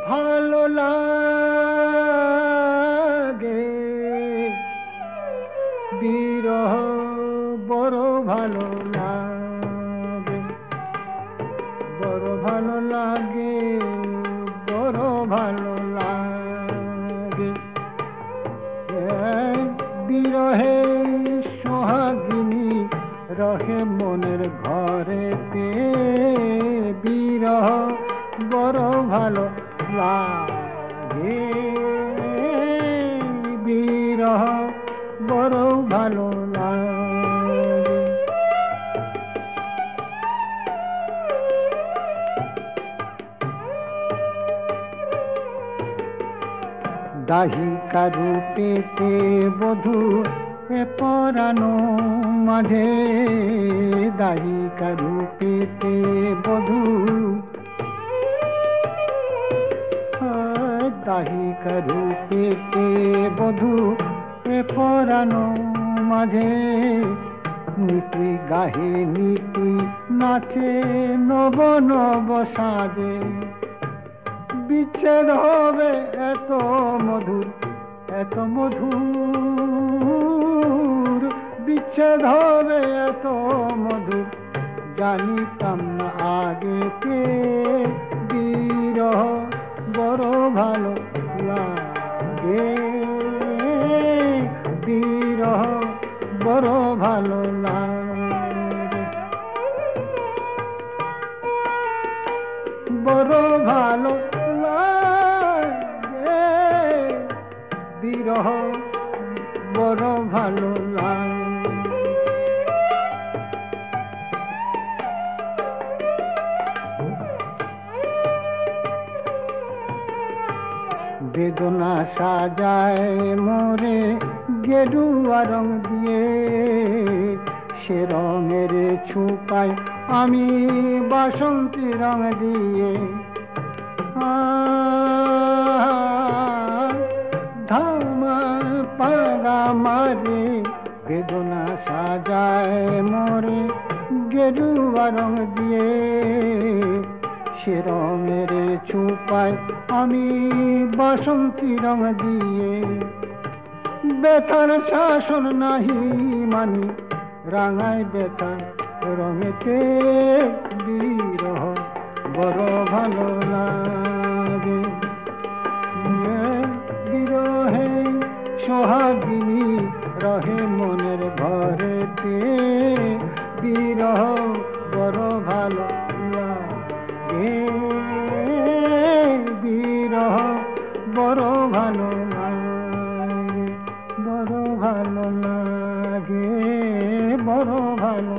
ভালো লাগে বিরহ বড় ভালো লাগে, বড় ভালো লাগে, বড় ভালো লাগে। বিরহে সোহাগিনী রহে মনের ঘরেতে, বিরহ বড় ভালো লাগে, বিরহ বড় ভালো লাগে। দাহিকা রূপেতে বধূ এ পরানো মাঝে, দাহিকা রূপেতে বধূ, দাহিকা রূপেতে বধূ এ পরানো মাঝে, নীতি গাহে নীতি নাচে নব নব সাজে। বিচ্ছেদ হবে এত মধুর, এত মধুর, বিচ্ছেদ হবে এত মধুর, জানিতাম না আগেতে। বিরহ বড় ভালো লাগে, বিরহ বড় ভালো লাগে, বড় ভালো লাগে, বিরহ বড় ভালো লাগে। বেদনা সাজায় মোরে গেরুয়া রং দিয়ে, সে রঙের ছুপাই আমি বাসন্তী রং দিয়ে। ধামা পাগা মারে বেদনা সাজায় মোরে গেরুয়া রং দিয়ে, সে রঙের ছুপাই আমি বাসন্তী রং দিয়ে। ব্যথার শাসন নাহি মানি রাঙায় ব্যথা রঙেতে, বিরহ বড় ভালো লাগে। বিরহে সোহাগিনী রহে মনের ঘরেতে, বিরহ বড় ভালো লাগে, বিরহ বড় ভালো লাগে, বড় ভালো লাগে, বড় ভালো।